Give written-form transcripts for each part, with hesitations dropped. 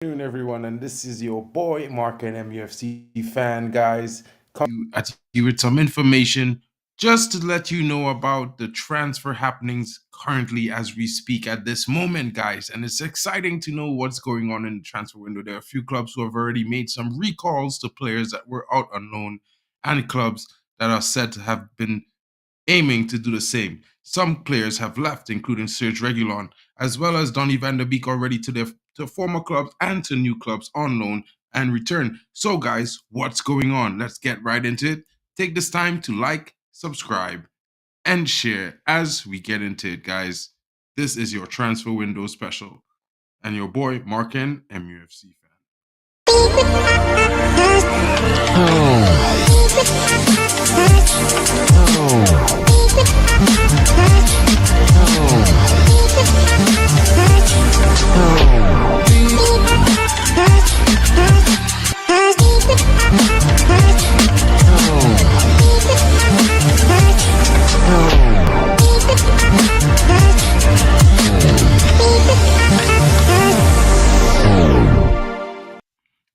Afternoon, everyone, and this is your boy Mark, an MUFC fan, guys. At you with some information just to let you know about the transfer happenings currently as we speak at this moment, guys. And it's exciting to know what's going on in the transfer window. There are a few clubs who have already made some recalls to players that were out on loan, and clubs that are said to have been aiming to do the same. Some players have left, including Serge Reguilon, as well as Donny van der Beek already to their former clubs and to new clubs on loan and return. So, guys, what's going on? Let's get right into it. Take this time to like, subscribe, and share as we get into it, guys. This is your transfer window special, and your boy Markin, MUFC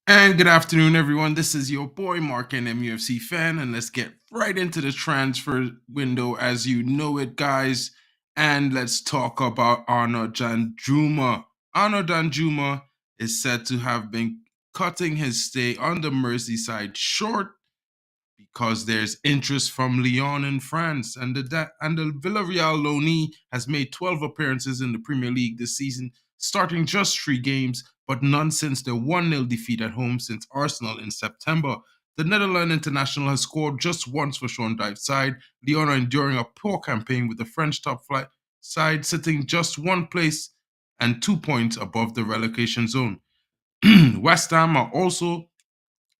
And good afternoon, everyone. This is your boy Mark, an MUFC fan, and let's get right into the transfer window as you know it, guys. And let's talk about Arnaud Danjuma. Arnaud Danjuma is said to have been cutting his stay on the Merseyside short because there's interest from Lyon in France, and the Villarreal loanee has made 12 appearances in the Premier League this season, starting just 3 games, but none since their 1-0 defeat at home since Arsenal in September. The Netherlands international has scored just once for Sean Dyche's side. Lyon are enduring a poor campaign with the French top flight side sitting just 1 place and 2 points above the relegation zone. West Ham are also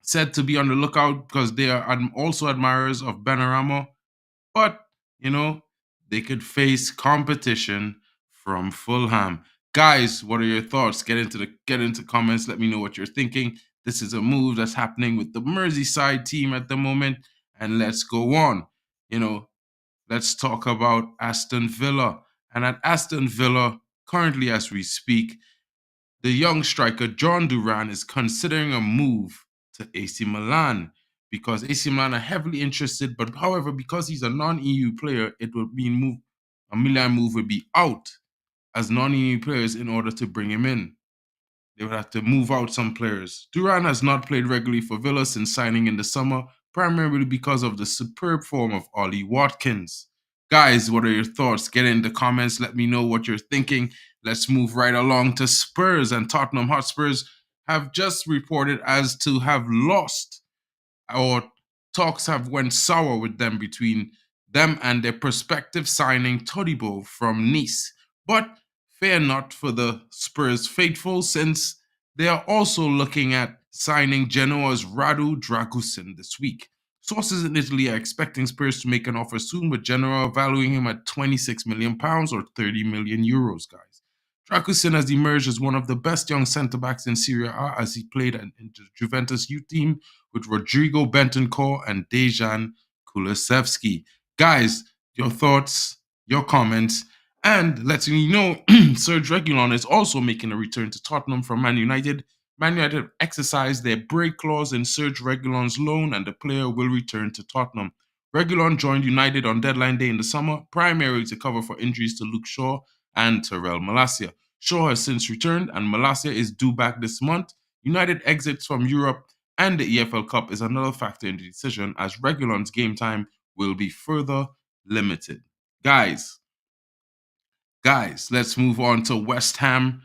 said to be on the lookout because they are also admirers of Benrahma, but they could face competition from Fulham. Guys, what are your thoughts? Get into comments. Let me know what you're thinking. This is a move that's happening with the Merseyside team at the moment, and let's go on. Let's talk about Aston Villa. And at Aston Villa, currently as we speak, the young striker John Duran is considering a move to AC Milan because AC Milan are heavily interested. But however, because he's a non-EU player, it would mean a Milan move would be out as non-EU players in order to bring him in. They would have to move out some players. Duran has not played regularly for Villa since signing in the summer, primarily because of the superb form of Ollie Watkins. Guys, what are your thoughts? Get in the comments. Let me know what you're thinking. Let's move right along to Spurs. And Tottenham Hotspurs have just reported as to have lost, or talks have went sour with them between them and their prospective signing Todibo from Nice. But fear not for the Spurs faithful, since they are also looking at signing Genoa's Radu Dragusin this week. Sources in Italy are expecting Spurs to make an offer soon, with Genoa valuing him at £26 million or 30 million euros, guys. Dragusin has emerged as one of the best young centre-backs in Serie A as he played in the Juventus youth team with Rodrigo Bentancur and Dejan Kulusevski. Guys, your thoughts, your comments, and letting you know, Serge Reguilon is also making a return to Tottenham from Man United. Man United exercised their break clause in Serge Reguilon's loan, and the player will return to Tottenham. Reguilon joined United on deadline day in the summer, primarily to cover for injuries to Luke Shaw and Terrell Malacia. Shaw has since returned, and Malacia is due back this month. United exits from Europe and the EFL Cup is another factor in the decision, as Reguilon's game time will be further limited. Guys, let's move on to West Ham.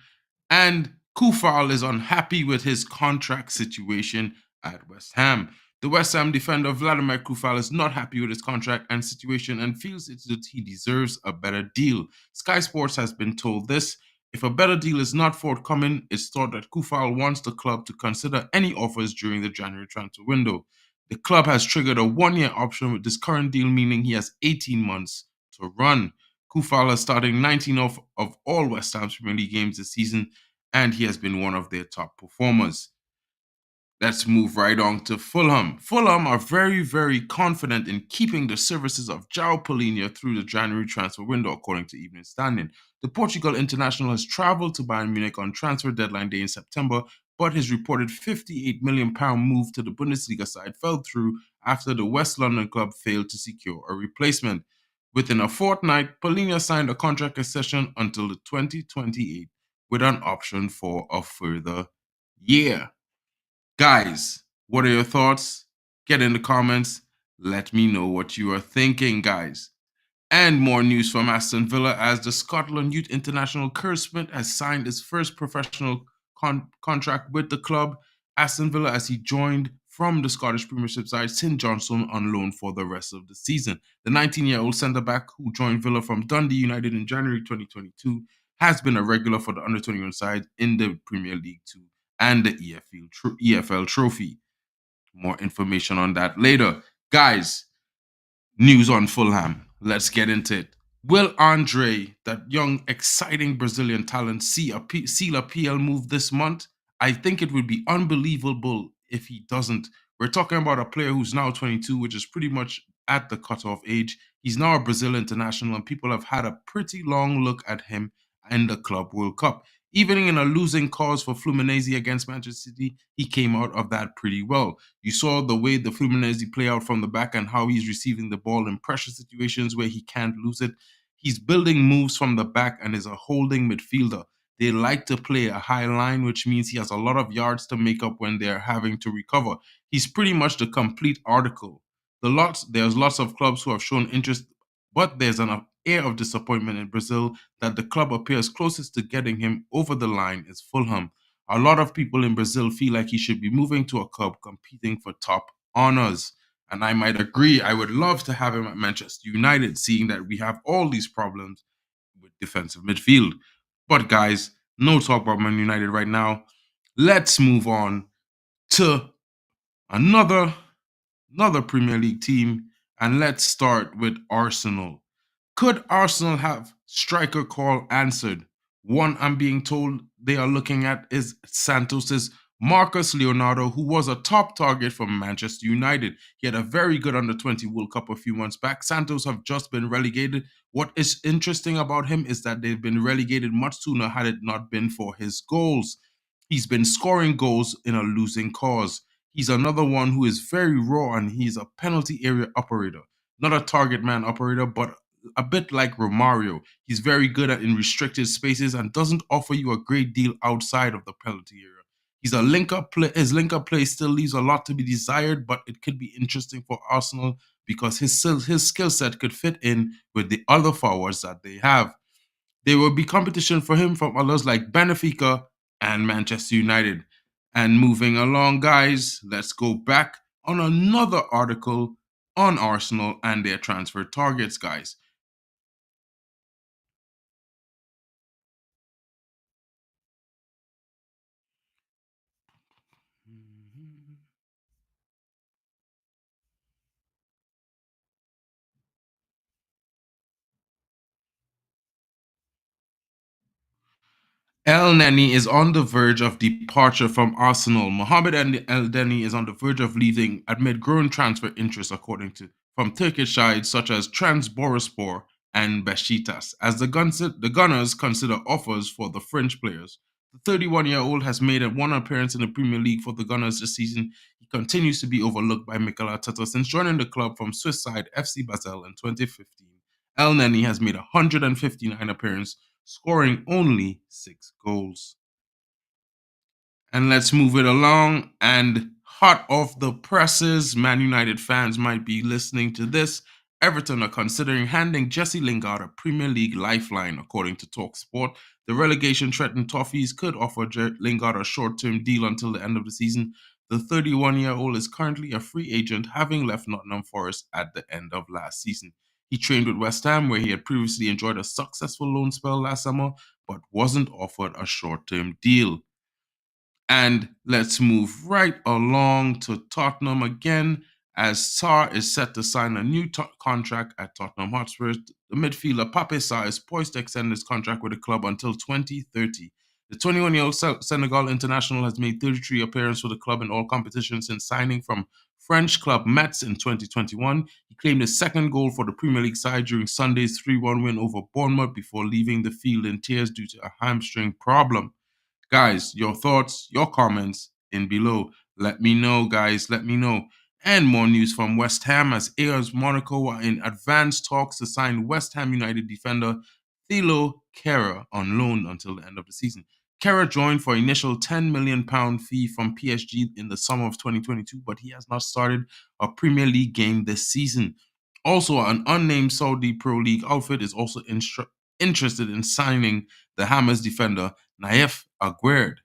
And Kufal is unhappy with his contract situation at West Ham. The West Ham defender Vladimir Kufal is not happy with his contract and situation and feels that he deserves a better deal. Sky Sports has been told this. If a better deal is not forthcoming, it's thought that Kufal wants the club to consider any offers during the January transfer window. The club has triggered a 1-year option with this current deal, meaning he has 18 months to run. Kufal is starting 19 of all West Ham's Premier League games this season, and he has been one of their top performers. Let's move right on to Fulham. Fulham are very, very confident in keeping the services of João Palhinha through the January transfer window, according to Evening Standard. The Portugal international has travelled to Bayern Munich on transfer deadline day in September, but his reported £58 million move to the Bundesliga side fell through after the West London club failed to secure a replacement. Within a fortnight, Polina signed a contract extension until the 2028 with an option for a further year. Guys, what are your thoughts? Get in the comments. Let me know what you are thinking, guys. And more news from Aston Villa as the Scotland Youth International Kurt Smith has signed his first professional contract with the club, Aston Villa, as he joined from the Scottish Premiership side St Johnstone on loan for the rest of the season. The 19-year-old centre-back who joined Villa from Dundee United in January 2022 has been a regular for the under-21 side in the Premier League 2 and the EFL Trophy. More information on that later. Guys, news on Fulham. Let's get into it. Will Andre, that young, exciting Brazilian talent, seal a PL move this month? I think it would be unbelievable if he doesn't. We're talking about a player who's now 22, which is pretty much at the cutoff age. He's now a Brazil international, and people have had a pretty long look at him in the Club World Cup. Even in a losing cause for Fluminense against Manchester City, he came out of that pretty well. You saw the way the Fluminense play out from the back and how he's receiving the ball in pressure situations where he can't lose it. He's building moves from the back and is a holding midfielder. They like to play a high line, which means he has a lot of yards to make up when they're having to recover. He's pretty much the complete article. There's lots of clubs who have shown interest, but there's an air of disappointment in Brazil that the club appears closest to getting him over the line is Fulham. A lot of people in Brazil feel like he should be moving to a club competing for top honors. And I might agree. I would love to have him at Manchester United, seeing that we have all these problems with defensive midfield. But guys, no talk about Man United right now. Let's move on to another Premier League team, and let's start with Arsenal. Could Arsenal have striker call answered? One I'm being told they are looking at is Santos's Marcus Leonardo, who was a top target from Manchester United. He had a very good under-20 World Cup a few months back. Santos have just been relegated. What is interesting about him is that they've been relegated much sooner had it not been for his goals. He's been scoring goals in a losing cause. He's another one who is very raw, and he's a penalty area operator. Not a target man operator, but a bit like Romario. He's very good at in restricted spaces and doesn't offer you a great deal outside of the penalty area. He's a link-up play. His link-up play still leaves a lot to be desired, but it could be interesting for Arsenal because his skill set could fit in with the other forwards that they have. There will be competition for him from others like Benfica and Manchester United. And moving along, guys, let's go back on another article on Arsenal and their transfer targets, guys. El Neni is on the verge of departure from Arsenal. Mohamed El Neni is on the verge of leaving amid growing transfer interest, according to from Turkish sides such as Trabzonspor and Besiktas, as the Gunners consider offers for the French players. The 31-year-old has made one appearance in the Premier League for the Gunners this season. He continues to be overlooked by Mikel Arteta since joining the club from Swiss side FC Basel in 2015. El Neni has made 159 appearances, scoring only 6 goals. And let's move it along. And hot off the presses, Man United fans might be listening to this. Everton are considering handing Jesse Lingard a Premier League lifeline, according to TalkSport. The relegation-threatened Toffees could offer Lingard a short-term deal until the end of the season. The 31-year-old is currently a free agent, having left Nottingham Forest at the end of last season. He trained with West Ham, where he had previously enjoyed a successful loan spell last summer, but wasn't offered a short-term deal. And let's move right along to Tottenham again, as Sarr is set to sign a new contract at Tottenham Hotspur. The midfielder Pape Sarr is poised to extend his contract with the club until 2030. The 21-year-old Senegal international has made 33 appearances for the club in all competitions since signing from French club Metz in 2021. He claimed his second goal for the Premier League side during Sunday's 3-1 win over Bournemouth before leaving the field in tears due to a hamstring problem. Guys, your thoughts, your comments in below. Let me know, guys. Let me know. And more news from West Ham as AS Monaco are in advanced talks to sign West Ham United defender Thilo Kehrer on loan until the end of the season. Kehrer joined for initial £10 million fee from PSG in the summer of 2022, but he has not started a Premier League game this season. Also, an unnamed Saudi Pro League outfit is also interested in signing the Hammers defender Naif Aguerd.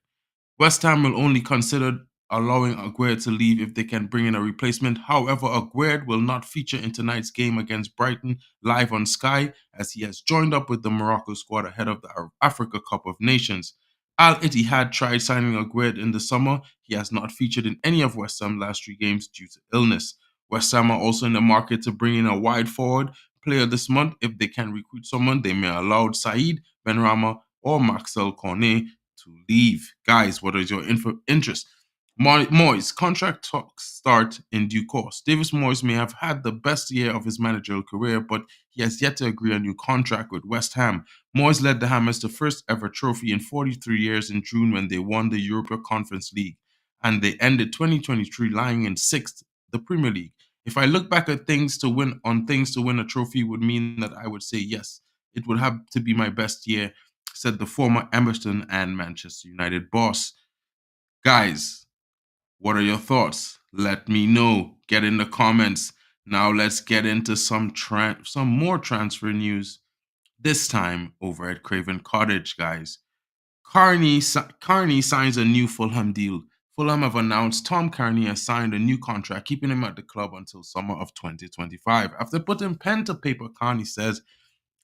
West Ham will only consider allowing Aguerd to leave if they can bring in a replacement. However, Aguerd will not feature in tonight's game against Brighton live on Sky as he has joined up with the Morocco squad ahead of the Africa Cup of Nations. Al Ittihad tried signing Aguerd in the summer. He has not featured in any of West Ham's last three games due to illness. West Ham are also in the market to bring in a wide forward player this month. If they can recruit someone, they may allow Saeed Benrahma or Maxwell Cornet to leave. Guys, what is your interest? Moyes contract talks start in due course. Davis Moyes may have had the best year of his managerial career, but he has yet to agree on a new contract with West Ham. Moyes led the Hammers to first ever trophy in 43 years in June when they won the Europa Conference League, and they ended 2023 lying in sixth, the Premier League. If I look back at things to win a trophy would mean that I would say yes, it would have to be my best year, said the former Emerson and Manchester United boss. Guys, what are your thoughts? Let me know. Get in the comments. Now let's get into some more transfer news. This time over at Craven Cottage, guys. Carney signs a new Fulham deal. Fulham have announced Tom Carney has signed a new contract, keeping him at the club until summer of 2025. After putting pen to paper, Carney says,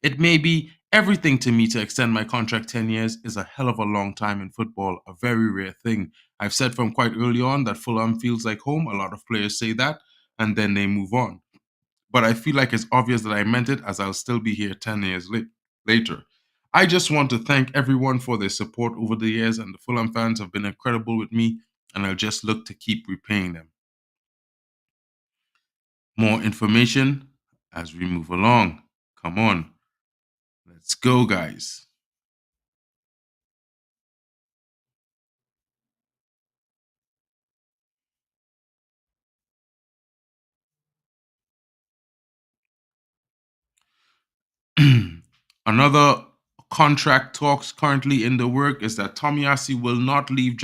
"It may be everything to me to extend my contract 10 years is a hell of a long time in football, a very rare thing. I've said from quite early on that Fulham feels like home. A lot of players say that, and then they move on. But I feel like it's obvious that I meant it as I'll still be here 10 years later. I just want to thank everyone for their support over the years, and the Fulham fans have been incredible with me, and I'll just look to keep repaying them." More information as we move along. Come on, let's go, guys. Another contract talks currently in the work is that Tomiyasu will not leave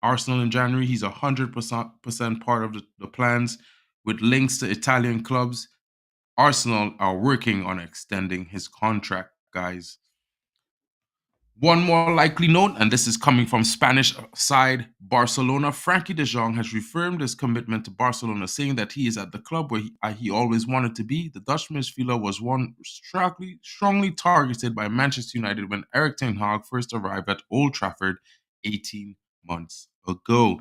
Arsenal in January. He's 100% part of the plans with links to Italian clubs. Arsenal are working on extending his contract, guys. One more likely note, and this is coming from Spanish side Barcelona. Frankie de Jong has reaffirmed his commitment to Barcelona, saying that he is at the club where he always wanted to be. The Dutch midfielder was strongly targeted by Manchester United when Eric Ten Hag first arrived at Old Trafford 18 months ago.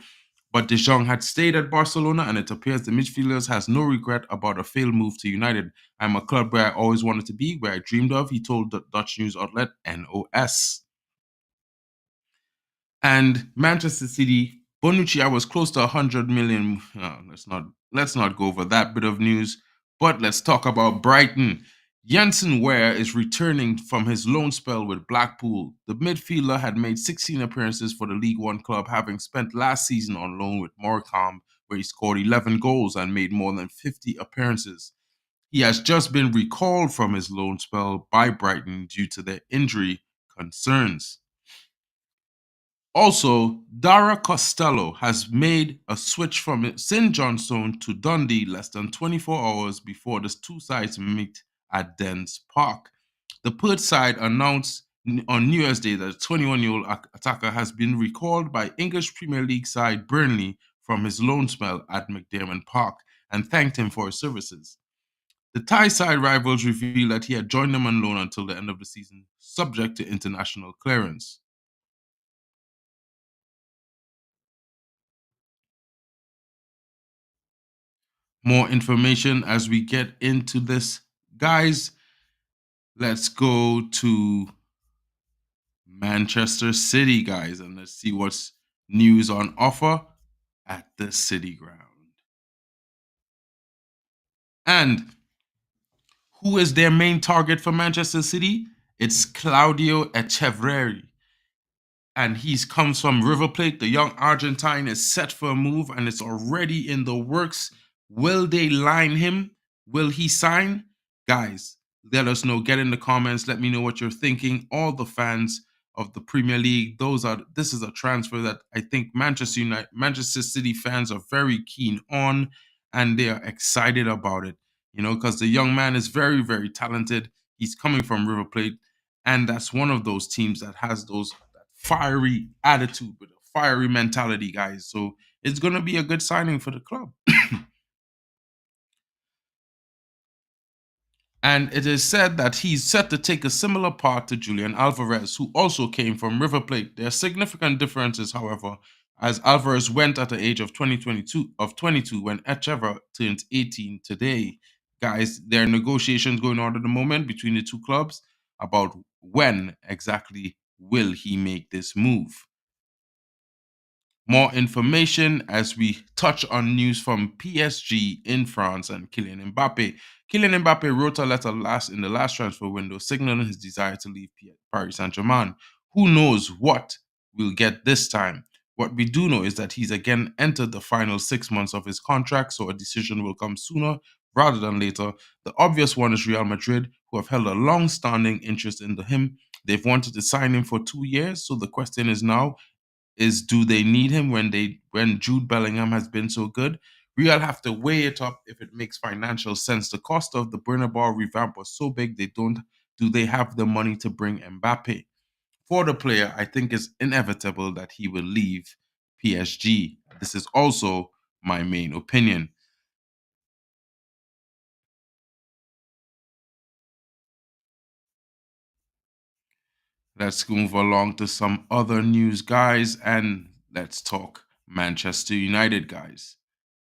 But De Jong had stayed at Barcelona, and it appears the midfielder has no regret about a failed move to United. "I'm a club where I always wanted to be, where I dreamed of," he told the Dutch news outlet NOS. And Manchester City, Bonucci, I was close to 100 million. Let's not go over that bit of news, but let's talk about Brighton. Jensen Ware is returning from his loan spell with Blackpool. The midfielder had made 16 appearances for the League One club, having spent last season on loan with Morecambe, where he scored 11 goals and made more than 50 appearances. He has just been recalled from his loan spell by Brighton due to their injury concerns. Also, Dara Costello has made a switch from St Johnstone to Dundee less than 24 hours before the two sides meet at Dens Park. The Perth side announced on New Year's Day that the 21-year-old attacker has been recalled by English Premier League side Burnley from his loan spell at McDermott Park and thanked him for his services. The Thai side rivals revealed that he had joined them on loan until the end of the season, subject to international clearance. More information as we get into this. Guys, let's go to Manchester City, guys, and let's see what's news on offer at the City Ground. And who is their main target for Manchester City? It's Claudio Echeverri. and he's comes from River Plate. The young Argentine is set for a move and it's already in the works. Will they line him? Will he sign? Guys, let us know. Get in the comments. Let me know what you're thinking. All the fans of the Premier League, this is a transfer that I think Manchester City fans are very keen on and they are excited about it. Because the young man is very, very talented. He's coming from River Plate, and that's one of those teams that has those fiery attitude with a fiery mentality, guys. So it's going to be a good signing for the club. And it is said that he's set to take a similar path to Julian Alvarez, who also came from River Plate. There are significant differences, however, as Alvarez went at the age of 22 when Echeverri turns 18 today. Guys, there are negotiations going on at the moment between the two clubs about when exactly will he make this move. More information as we touch on news from PSG in France and Kylian Mbappe. Kylian Mbappe wrote a letter in the last transfer window signaling his desire to leave Paris Saint-Germain. Who knows what we'll get this time? What we do know is that he's again entered the final 6 months of his contract, so a decision will come sooner rather than later. The obvious one is Real Madrid, who have held a long-standing interest in him. They've wanted to sign him for 2 years, so the question is now, do they need him when Jude Bellingham has been so good? Real have to weigh it up if it makes financial sense. The cost of the Bernabeu revamp was so big they have the money to bring Mbappe? For the player, I think it's inevitable that he will leave PSG. This is also my main opinion. Let's move along to some other news, guys, and let's talk Manchester United, guys.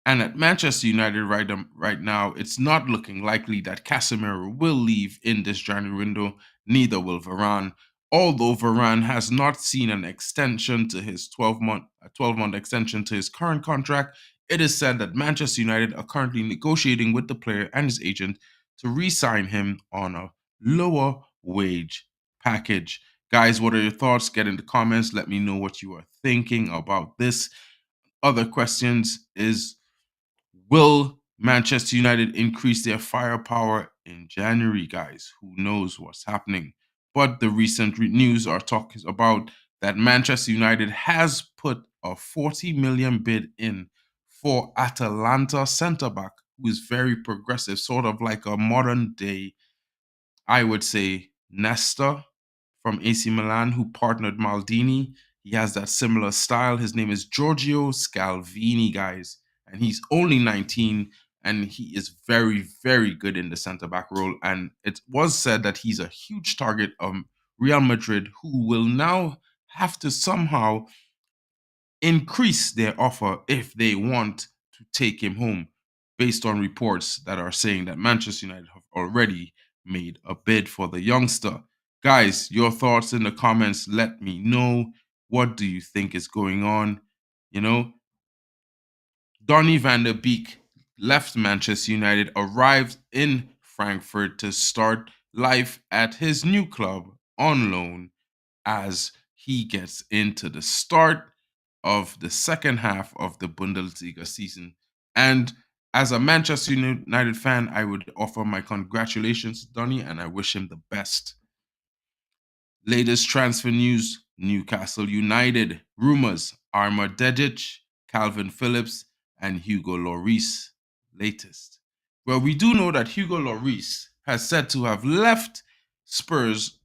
And at Manchester United right now, it's not looking likely that Casemiro will leave in this January window. Neither will Varane. Although Varane has not seen an extension to his 12-month extension to his current contract, it is said that Manchester United are currently negotiating with the player and his agent to re-sign him on a lower wage package. Guys, what are your thoughts? Get in the comments. Let me know what you are thinking about this. Other questions is, will Manchester United increase their firepower in January, guys? Who knows what's happening? But the recent news are talking about that Manchester United has put a 40 million bid in for Atalanta centre back, who is very progressive, sort of like a modern day, I would say, Nesta from AC Milan, who partnered Maldini. He has that similar style. His name is Giorgio Scalvini, guys, and he's only 19, and he is very, very good in the center back role. And it was said that he's a huge target of Real Madrid, who will now have to somehow increase their offer if they want to take him home, based on reports that are saying that Manchester United have already made a bid for the youngster. Guys, your thoughts in the comments. Let me know. What do you think is going on? You know, Donny van der Beek left Manchester United, arrived in Frankfurt to start life at his new club on loan as he gets into the start of the second half of the Bundesliga season. And as a Manchester United fan, I would offer my congratulations to Donny and I wish him the best. Latest transfer news: Newcastle United. Rumors: Arma Dedic, Calvin Phillips, and Hugo Lloris. Latest. Well, we do know that Hugo Lloris has said to have left Spurs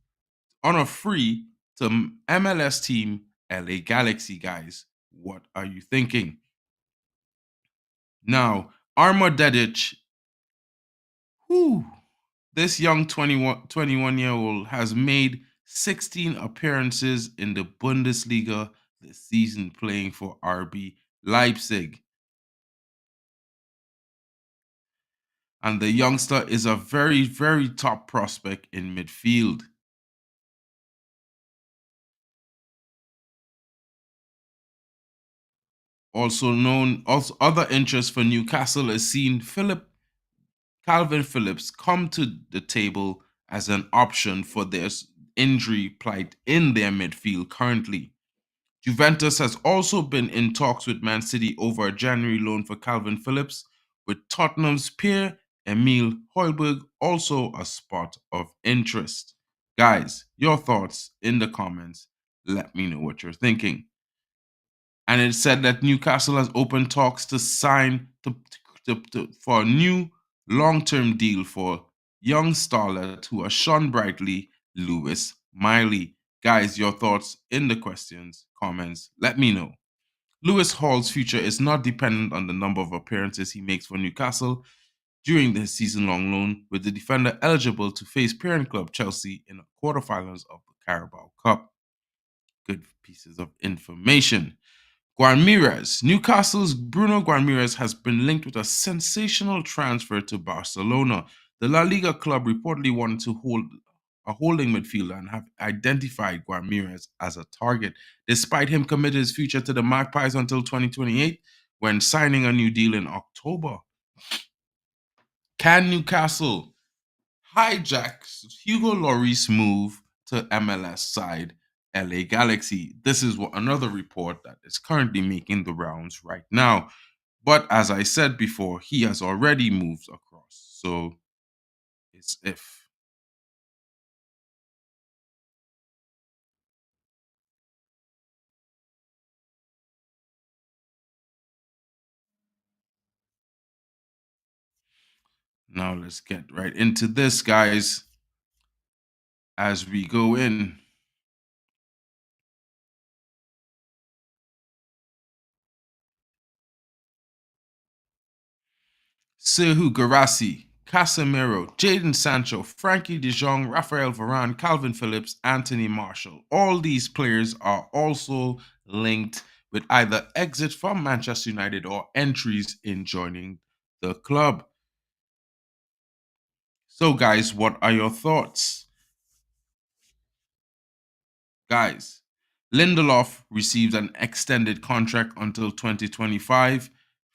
on a free to MLS team LA Galaxy, guys. What are you thinking? Now, Arma Dedic, whew, this young 21-year-old has made 16 appearances in the Bundesliga this season, playing for RB Leipzig. And the youngster is a very, very top prospect in midfield. Also other interest for Newcastle is seeing Calvin Phillips come to the table as an option for their injury plight in their midfield currently. Juventus has also been in talks with Man City over a January loan for Calvin Phillips, with Tottenham's Pierre-Emile Højbjerg also a spot of interest. Guys, your thoughts in the comments. Let me know what you're thinking. And it said that Newcastle has opened talks to sign for a new long-term deal for young starlet who are shone brightly, Lewis Miley. Guys, your thoughts in the questions, comments. Let me know. Lewis Hall's future is not dependent on the number of appearances he makes for Newcastle during the season-long loan, with the defender eligible to face parent club Chelsea in the quarterfinals of the Carabao Cup. Good pieces of information. Guarmires. Newcastle's Bruno Guarmires has been linked with a sensational transfer to Barcelona. The La Liga club reportedly wanted to hold a holding midfielder and have identified Guarmires as a target, despite him committing his future to the Magpies until 2028 when signing a new deal in October. Can Newcastle hijack Hugo Lloris move to MLS side LA Galaxy? This is what another report that is currently making the rounds right now. But as I said before, he has already moved across. So it's if. Now let's get right into this, guys, as we go in. Serhu Garassi, Casemiro, Jadon Sancho, Frankie de Jong, Rafael Varane, Calvin Phillips, Anthony Marshall. All these players are also linked with either exit from Manchester United or entries in joining the club. So, guys, what are your thoughts? Guys, Lindelof receives an extended contract until 2025.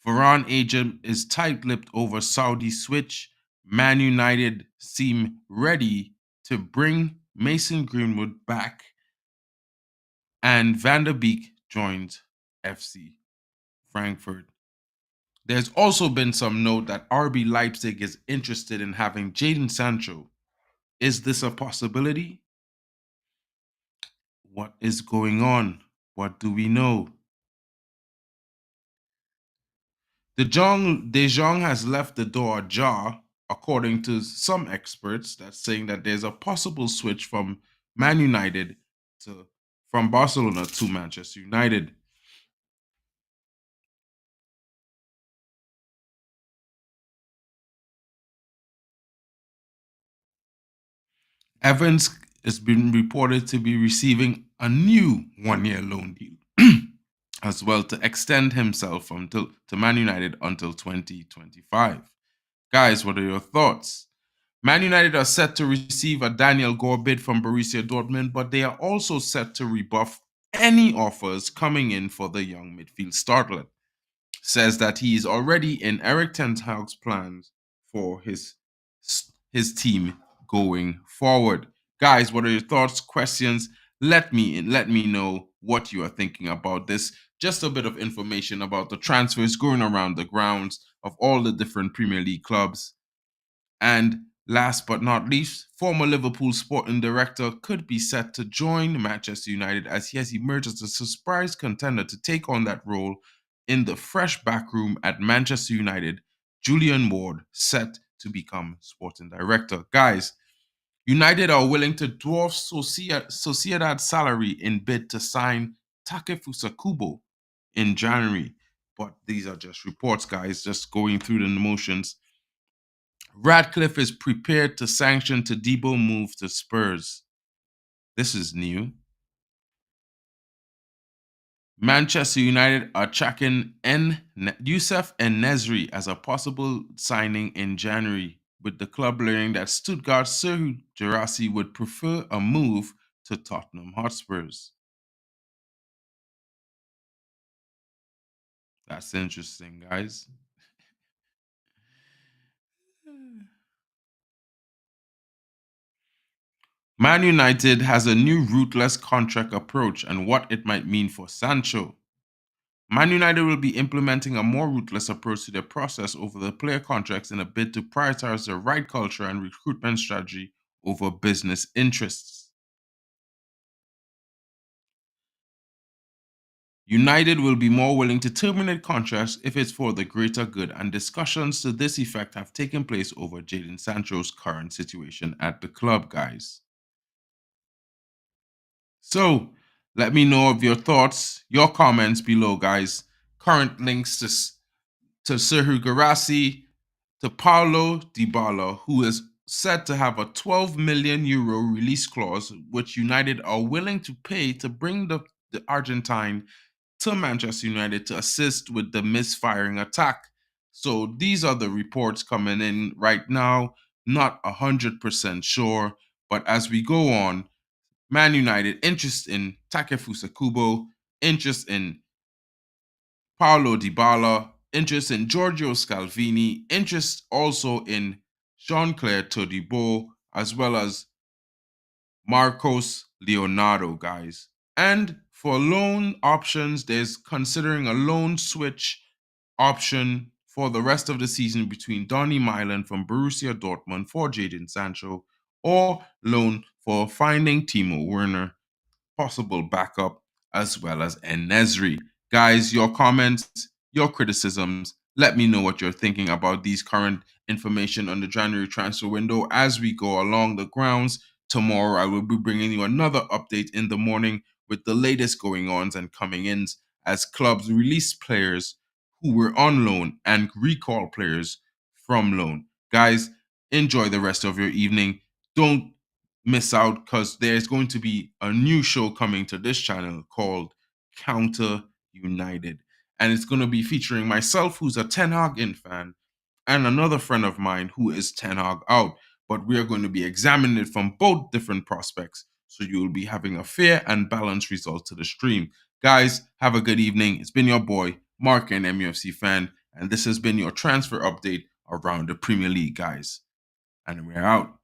Varane agent is tight-lipped over Saudi switch. Man United seem ready to bring Mason Greenwood back. And Van der Beek joins FC Frankfurt. There's also been some note that RB Leipzig is interested in having Jadon Sancho. Is this a possibility? What is going on? What do we know? De Jong has left the door ajar, according to some experts, that's saying that there's a possible switch from Man United to from Barcelona to Manchester United. Evans has been reported to be receiving a new one-year loan deal as well to extend himself until to Man United until 2025. Guys, what are your thoughts? Man United are set to receive a Daniel Gore bid from Borussia Dortmund, but they are also set to rebuff any offers coming in for the young midfield startlet. Says that he is already in Eric Ten Hag's plans for his team going forward. Guys, what are your thoughts, questions? Let me know what you are thinking about this. Just a bit of information about the transfers going around the grounds of all the different Premier League clubs. And last but not least, former Liverpool sporting director could be set to join Manchester United as he has emerged as a surprise contender to take on that role in the fresh backroom at Manchester United. Julian Ward set to become sporting director. Guys, United are willing to dwarf Sociedad's salary in bid to sign Takefusa Kubo in January. But these are just reports, guys, just going through the motions. Radcliffe is prepared to sanction Todibo move to Spurs. This is new. Manchester United are tracking Youssef and Nesri as a possible signing in January, with the club learning that Stuttgart Serhu Girassi would prefer a move to Tottenham Hotspurs. That's interesting, guys. Man United has a new ruthless contract approach and what it might mean for Sancho. Man United will be implementing a more ruthless approach to their process over the player contracts in a bid to prioritize the right culture and recruitment strategy over business interests. United will be more willing to terminate contracts if it's for the greater good, and discussions to this effect have taken place over Jadon Sancho's current situation at the club, guys. So, let me know of your thoughts, your comments below, guys. Current links to Serhu Garassi, to Paulo Dybala, who is said to have a 12 million euro release clause, which United are willing to pay to bring the Argentine to Manchester United to assist with the misfiring attack. So these are the reports coming in right now. Not 100% sure, but as we go on, Man United interest in Takefusa Kubo, interest in Paulo Dybala, interest in Giorgio Scalvini, interest also in Jean-Claire Todibo, as well as Marcos Leonardo, guys. And for loan options, there's considering a loan switch option for the rest of the season between Donny Milan from Borussia Dortmund for Jadon Sancho, or loan for finding Timo Werner possible backup, as well as En-Nesyri. Guys, your comments, your criticisms, let me know what you're thinking about these current information on the January transfer window as we go along the grounds. Tomorrow, I will be bringing you another update in the morning with the latest going ons and coming ins as clubs release players who were on loan and recall players from loan. Guys, enjoy the rest of your evening. Don't miss out because there's going to be a new show coming to this channel called Counter United. And it's going to be featuring myself, who's a Ten Hag in fan, and another friend of mine who is Ten Hag out. But we are going to be examining it from both different prospects. So you will be having a fair and balanced result to the stream. Guys, have a good evening. It's been your boy, Mark, an MUFC fan. And this has been your transfer update around the Premier League, guys. And we're out.